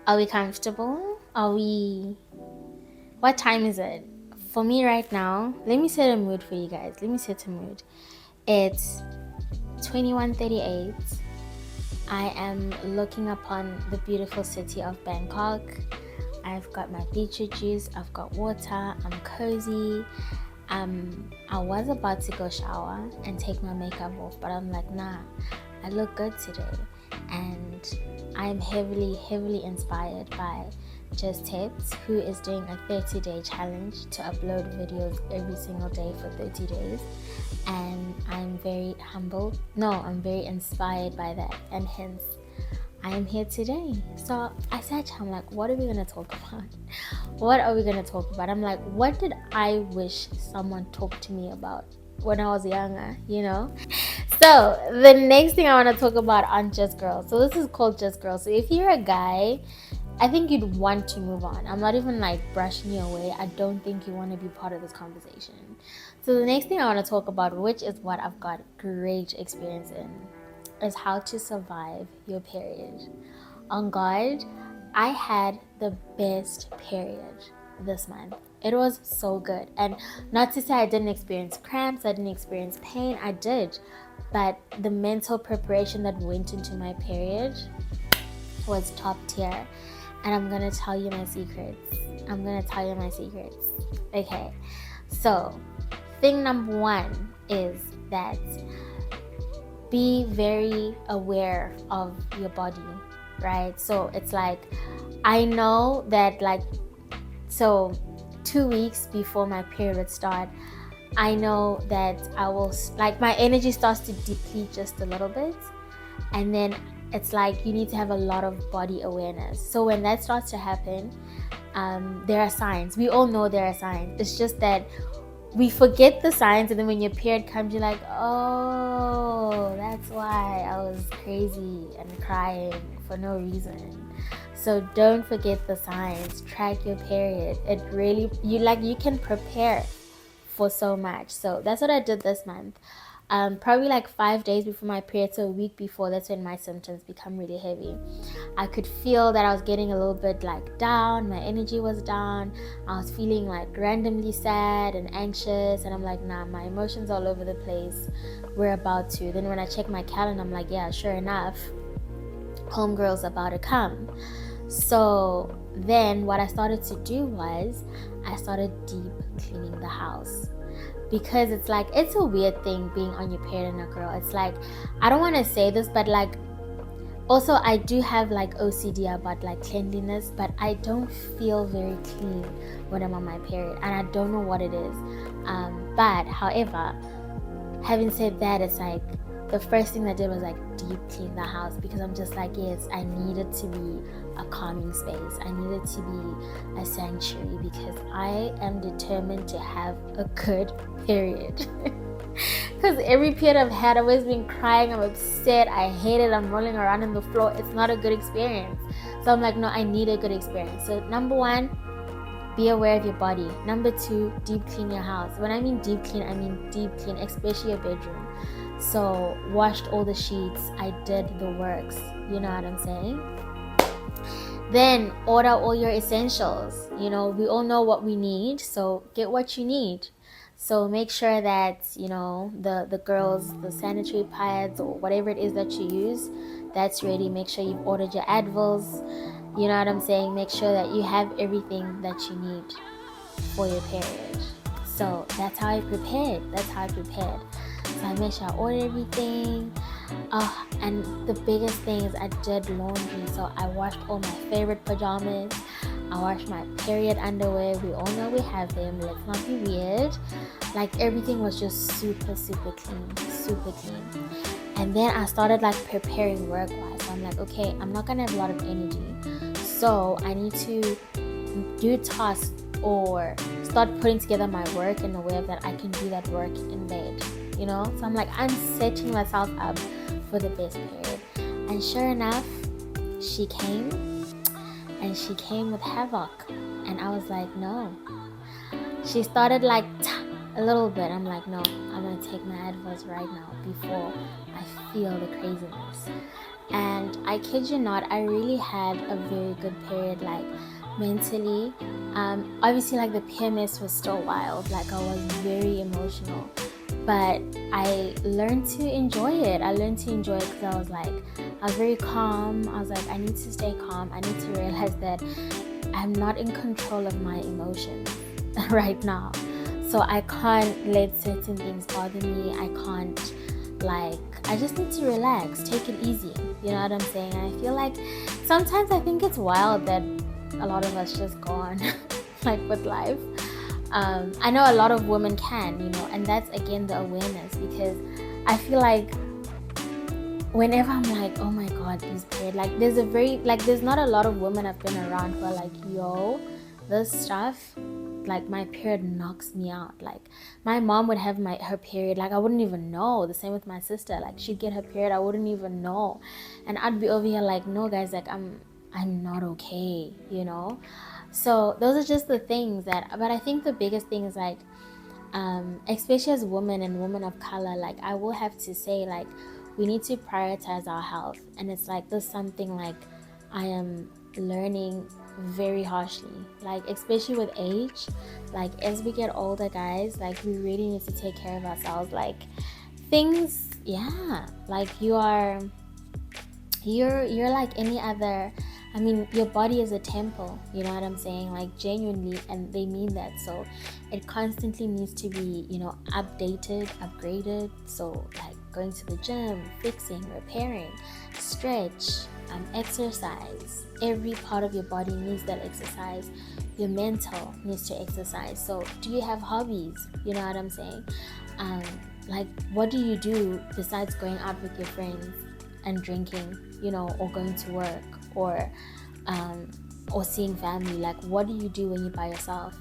Are we comfortable? What time is it? For me right now, let me set a mood for you guys. Let me set a mood. It's 21:38. I am looking upon the beautiful city of Bangkok. I've got my beetroot juice, I've got water, I'm cozy. I was about to go shower and take my makeup off, but I'm like, nah, I look good today. And I'm heavily inspired by Just Tips, who is doing a 30-day challenge to upload videos every single day for 30 days. And I'm very humbled. No, I'm very inspired by that. And hence, I am here today. So I said, I'm like, what are we going to talk about? What are we going to talk about? I'm like, what did I wish someone talked to me about when I was younger, you know? So the next thing I want to talk about on Just Girls. So this is called Just Girls. So if you're a guy, I think you'd want to move on. I'm not even like brushing you away. I don't think you want to be part of this conversation. So the next thing I want to talk about, which is what I've got great experience in, is how to survive your period. On God, I had the best period this month. It was so good. And not to say I didn't experience cramps, I didn't experience pain, I did. But the mental preparation that went into my period was top tier. And I'm gonna tell you my secrets. Okay, so thing number one is that be very aware of your body, right? So it's like, I know that like, so 2 weeks before my period would start, I know that I will, like, my energy starts to deplete just a little bit. And then it's like you need to have a lot of body awareness. So when that starts to happen, there are signs. We all know there are signs. It's just that we forget the signs, and then when your period comes, you're like, oh, that's why I was crazy and crying for no reason. So don't forget the signs. Track your period. It really, you can prepare for so much. So that's what I did this month. Probably like 5 days before my period, so a week before, that's when my symptoms become really heavy. I could feel that I was getting a little bit like down, my energy was down, I was feeling like randomly sad and anxious, and I'm like, nah, my emotions all over the place, we're about to. Then when I check my calendar, I'm like, yeah, sure enough, homegirl's about to come. So then what I started to do was I started deep cleaning the house. Because it's like, it's a weird thing being on your period and a girl. It's like, I don't want to say this, but like, also I do have like OCD about like cleanliness, but I don't feel very clean when I'm on my period, and I don't know what it is. But however, having said that, it's like the first thing I did was like deep clean the house, because I'm just like, yes, I need it to be a calming space. I need it to be a sanctuary, because I am determined to have a good period. Because every period I've had, I've always been crying, I'm upset, I hate it, I'm rolling around on the floor. It's not a good experience. So I'm like, no, I need a good experience. So number one, be aware of your body. Number two, deep clean your house. When I mean deep clean, I mean deep clean, especially your bedroom. So washed all the sheets, I did the works, you know what I'm saying? Then order all your essentials. You know, we all know what we need, so get what you need. So make sure that, you know, the girls, the sanitary pads or whatever it is that you use, that's ready. Make sure you've ordered your Advils. You know what I'm saying? Make sure that you have everything that you need for your period. So that's how I prepared. So I made sure I ordered everything. And the biggest thing is I did laundry. So I washed all my favorite pajamas. I washed my period underwear. We all know we have them. Let's not be weird. Like, everything was just super clean. And then I started like preparing work-wise. So I'm like, okay, I'm not gonna have a lot of energy, so I need to do tasks or start putting together my work in a way that I can do that work in bed, you know? So I'm like, I'm setting myself up for the best period. And sure enough, she came with havoc. And I was like, no. She started like a little bit. I'm like, no, I'm gonna take my Advils right now before I feel the craziness. And I kid you not, I really had a very good period, like mentally. Obviously, like the PMS was still wild, like I was very emotional, but I learned to enjoy it. I learned to enjoy it because I was very calm. I was like, I need to stay calm. I need to realize that I'm not in control of my emotions right now. So I can't let certain things bother me. I just need to relax, take it easy. You know what I'm saying? I feel like sometimes I think it's wild that a lot of us just go on like with life. I know a lot of women can, and that's again the awareness, because I feel like whenever I'm like, oh my god, this period, like there's not a lot of women I've been around who are like, yo, this stuff, like my period knocks me out. Like my mom would have her period, like I wouldn't even know. The same with my sister, like she'd get her period, I wouldn't even know, and I'd be over here like, no guys, like I'm not okay, So those are just the things but I think the biggest thing is like, especially as women and women of color, like I will have to say, like, we need to prioritize our health. And it's like, there's something like I am learning very harshly, like especially with age, like as we get older, guys, like we really need to take care of ourselves. Like things, yeah, like you're like any other. I mean, your body is a temple, you know what I'm saying? Like genuinely, and they mean that. So it constantly needs to be, updated, upgraded. So like going to the gym, fixing, repairing, stretch, exercise. Every part of your body needs that exercise. Your mental needs to exercise. So do you have hobbies? You know what I'm saying? Like what do you do besides going out with your friends and drinking, or going to work, or seeing family? Like what do you do when you're by yourself?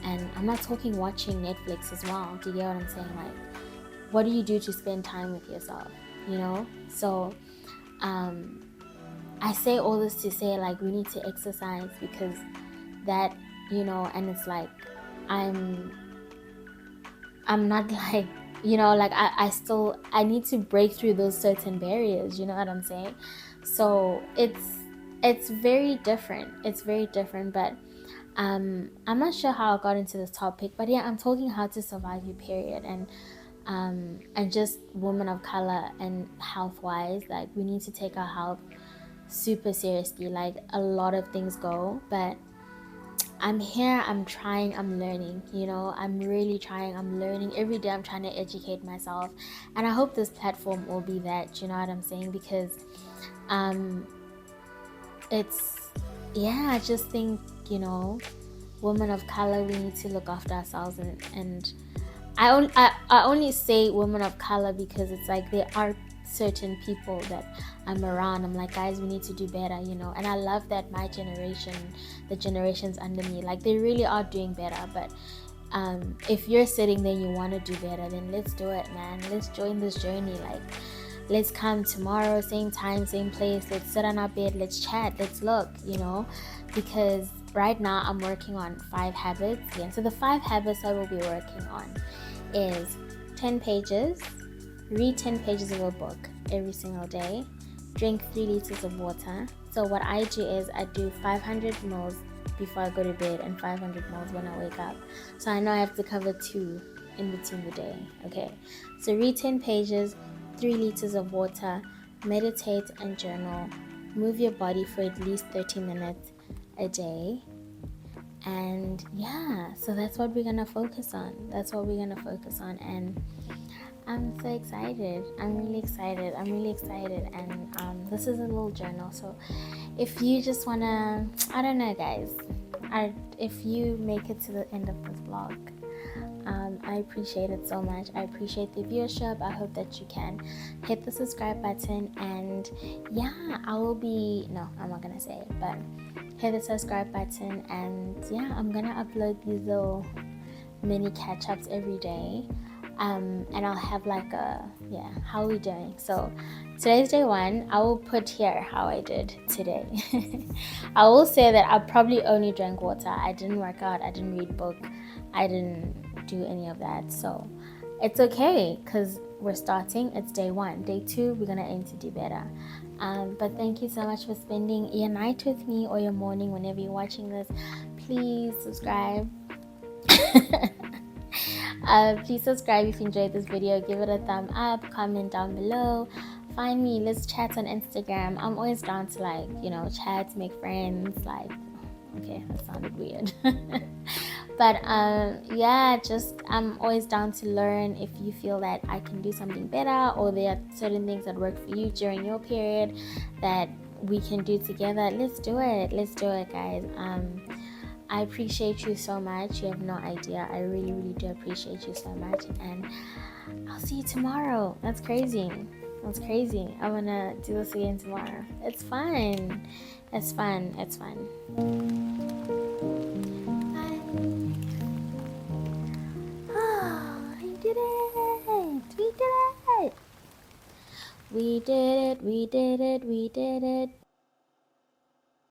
And I'm not talking watching Netflix as well. Do you get what I'm saying? Like what do you do to spend time with yourself? So I say all this to say, like, we need to exercise, because that, and it's like I'm not like, like I need to break through those certain barriers, you know what I'm saying? So it's very different. It's very different, but I'm not sure how I got into this topic, but yeah, I'm talking how to survive your period, and just women of color and health wise, like we need to take our health super seriously. Like a lot of things go, but I'm here, I'm trying, I'm learning, I'm really trying, I'm learning every day. I'm trying to educate myself, and I hope this platform will be that, you know what I'm saying? Because I just think, women of color, we need to look after ourselves, and I only say women of color because it's like there are certain people that I'm around, I'm like, guys, we need to do better, and I love that my generation, the generations under me, like they really are doing better. But if you're sitting there and you want to do better, then let's do it, man. Let's join this journey. Like let's come tomorrow, same time, same place, let's sit on our bed, let's chat, let's look, because right now I'm working on 5 habits. Yeah, so the 5 habits I will be working on is 10 pages, read 10 pages of a book every single day, drink 3 liters of water. So what I do is I do 500 ml before I go to bed and 500 ml when I wake up. So I know I have to cover 2 in between the day. Okay, so read 10 pages, 3 liters of water, meditate and journal, move your body for at least 30 minutes a day. And yeah, so that's what we're gonna focus on. And I'm so excited. I'm really excited. And this is a little journal. So if you just wanna, I don't know, guys, if you make it to the end of this vlog, I appreciate it so much. I appreciate the viewership. I hope that you can hit the subscribe button, and yeah, I'm not gonna say it, but hit the subscribe button, and yeah, I'm gonna upload these little mini catch-ups every day, and I'll have like how are we doing? So today's day 1. I will put here how I did today. I will say that I probably only drank water. I didn't work out, I didn't read book, I didn't do any of that. So it's okay, because we're starting. It's day 1. Day 2, we're gonna aim to do better. But thank you so much for spending your night with me or your morning whenever you're watching this. Please subscribe. Please subscribe if you enjoyed this video. Give it a thumb up, comment down below. Find me, let's chat on Instagram. I'm always down to, like, chat, make friends. Like, okay, that sounded weird. But yeah, just I'm always down to learn. If you feel that I can do something better, or there are certain things that work for you during your period that we can do together, let's do it, guys. I appreciate you so much. You have no idea. I really, really do appreciate you so much. And I'll see you tomorrow. That's crazy. I'm gonna do this again tomorrow. It's fun. Bye. Oh, I did it. We did it. We did it.